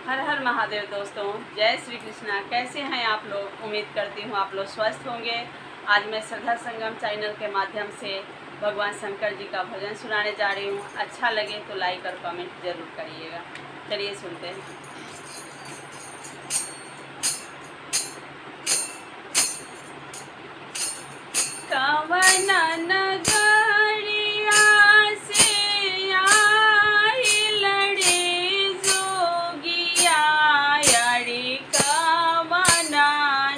हर हर महादेव दोस्तों, जय श्री कृष्णा। कैसे हैं आप लोग? उम्मीद करती हूँ आप लोग स्वस्थ होंगे। आज मैं श्रद्धा संगम चैनल के माध्यम से भगवान शंकर जी का भजन सुनाने जा रही हूँ। अच्छा लगे तो लाइक और कमेंट जरूर करिएगा। चलिए सुनते हैं। कवन नगरिया से आइल रे जोगिया, अरे कवन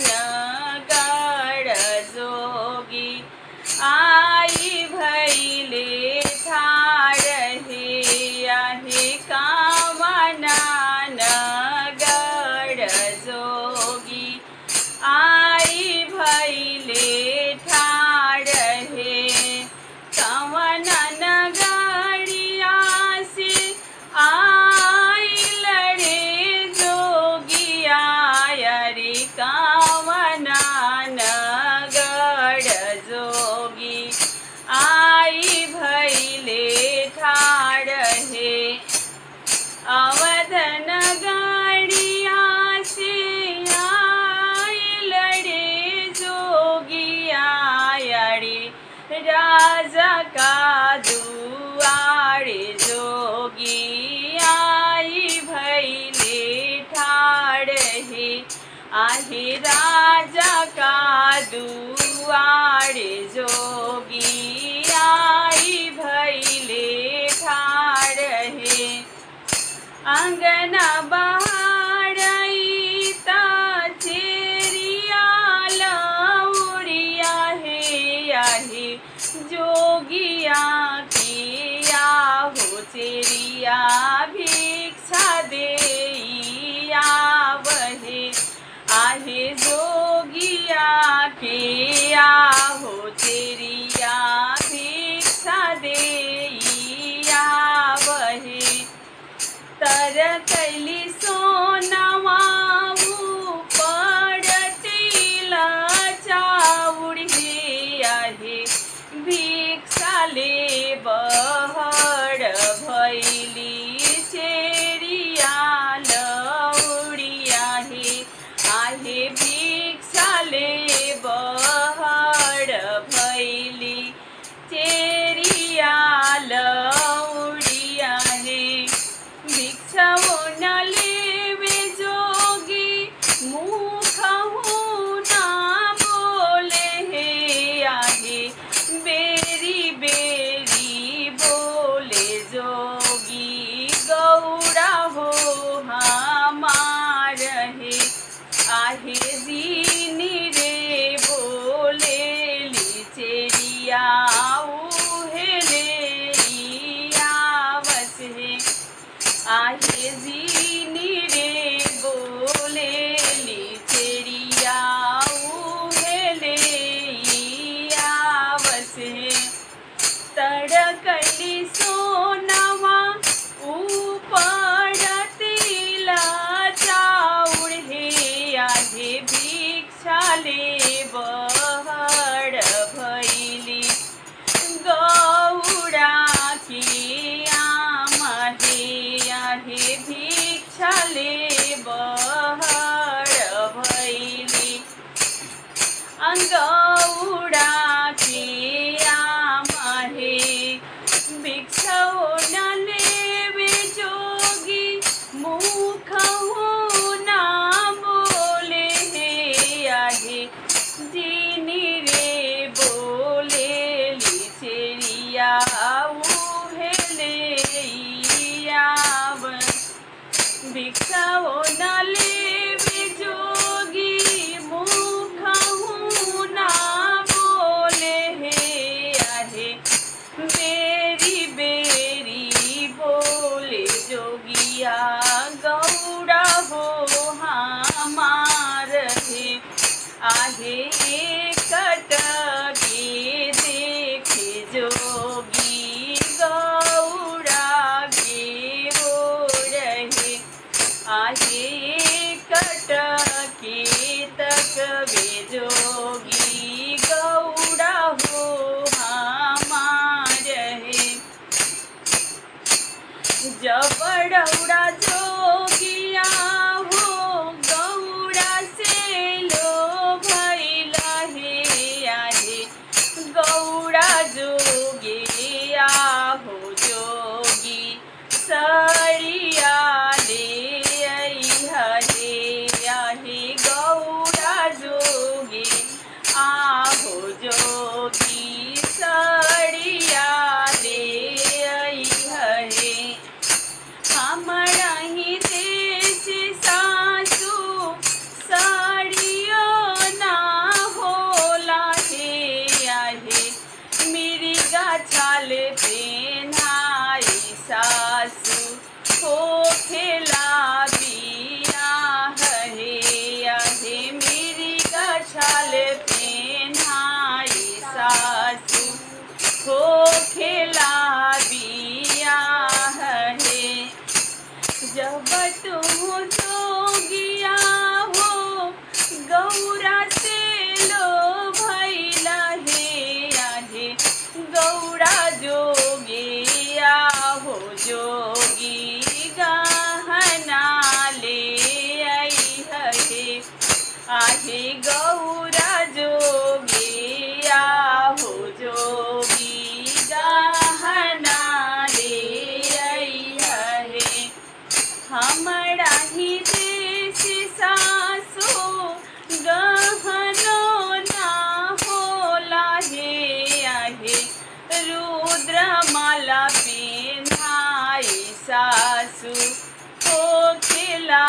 नगर जोगी आई भैले ठाड़ हे, आहे कवन नगर जोगी आई भैले ठाड़ हे। कवन नगरिया से आइल रे जोगिया, अरे कवन नगर जोगी आई भैले ठाड़ हे। अवध नगरिया से आइल रे जोगिया, अरे राजा का दुआरे जोगी आई भैले ठाड़ हे, आहे राजा का दुआरे जोगी आई भैले ठाड़ हे। अंगना बहारई ता चेरिया लौड़िया हे, आहे जोगिया किया हो चेरिया भिक्षा देइया वहे, आहे जोगिया किया हो चेरिया भिक्षा देइया वहे। तर कैली सोनवा पड़तील चाउर हे, आहे भिक्षा ले बहड़ भैली चेरिया लौड़िया हे, आहे भिक्षा ले बहड़ भैली चेरिया लौड़िया हे। भिक्षाओ न लेवे जोगी मुखहु ना बोले हे, आहे बेरी बेरी बोले जोगी गौड़ा हो हमार हे, आहे जीनी रे बोले ली चेरिया उहे ले आवस हे, आहे जीनी रे बोले ली चेरिया उहे ले आवस हे। तड़कली सोनवा पड़तील चाउर हे, आहे भिक्षा ले बहड़ भैली गौड़ा की आमहे, आहे भिक्षा ले बहड़ भैली गौड़ा की आमहे। भिक्षाओ न लेवे जोगी मुखहु ना बोले हे, आहे जीनी रे बोले ली चेरिया उहे ले आव। भिक्षाओ न लेवे जोगी मुखहु ना बोले हे, आहे बेरी बेरी बोले जोगिया गौड़ा हो हमार हे, आहे कटके देखे जोगी गौड़ा के वो रहे, आहे कटके तक वे जोगी गौड़ा हो हमार हे। जब बड़ौड़ा जोगिया सड़िया ले अइहा हे आहे गौरा जोगी आहो जोगी सड़िया ले अइहा हे हमरा ही देश सासु साड़ियो ना होला हे आहे मिर्गा छाल पेन्हाई सासु हो खेला बियाह हे आहे मिर्गा छाल पेन्हाई सासु हो खेला बियाह हे जब तुम जोगिया हो गौरा से लो भैला हे आहे गौरा जोगिया हो जोगी गहना ले अइहा हे आहे गौरा जोगिया हो जोगी गहना ले अइहा हे हमरा ही देश सासु गहनो ना होला हे आहे रुद्रमाला पेन्हाई सासु हो खेला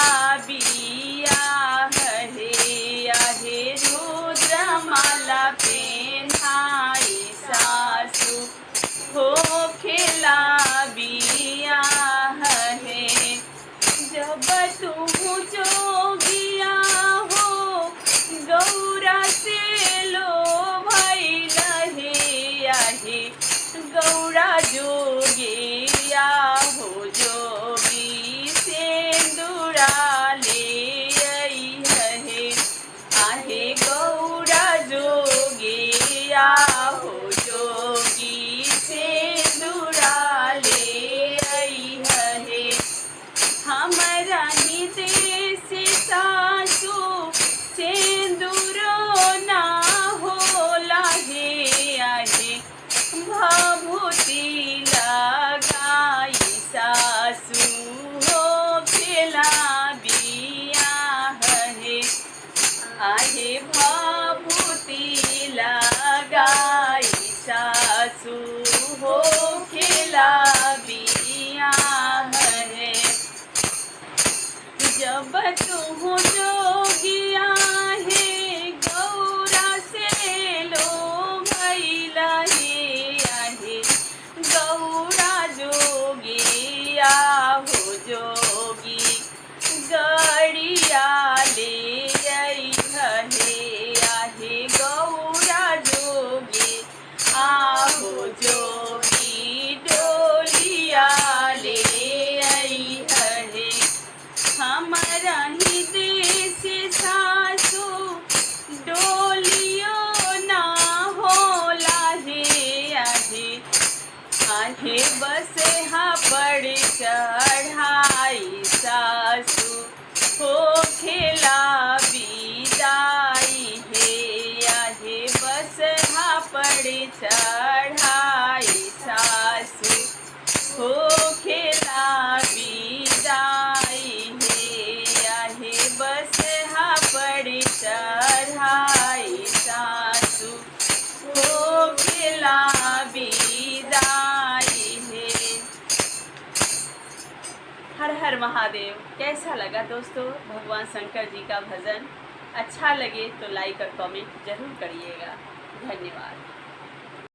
बियाह हे आहे रुद्रमाला पेन्हाई सासु हो खेला बियाह हे जब तुम जोगिया हो गौरा से लो भैला हे आहे गौरा जोगिया हो जोगी सेंदूरा ले अइहा हे आहे गौरा जोगिया हो जोगी सेंदूरा ले अइहा हे हमरा ही देश सासु सेंदूरो ना होला हे आहे भभूति लगाई सासु हो खेला बियाह हे आहे भभूति लगाई सासु हो खेला बियाह हे जब तुम जोगिया हे गौरा से लो भैला हे आहे गौरा जोगिया हो जोगी गड़िया ले अइहा हे आहे गौरा जोगी आहो जोगी डोलिया ले अइहा हे हमरा ही देश सासु डोलियो ना होला हे आहे आहे बस हा पड़ चढ़ाई सासु हो खेला बिदाई हे आहे बस हा पड़ चढ़ाई सासु हो खेला बिदाई हे आहे बस हा पड़ चढ़ाई सासु हो खेला बिदाई हे हर हर महादेव। कैसा लगा दोस्तों भगवान शंकर जी का भजन? अच्छा लगे तो लाइक और कमेंट जरूर करिएगा। धन्यवाद।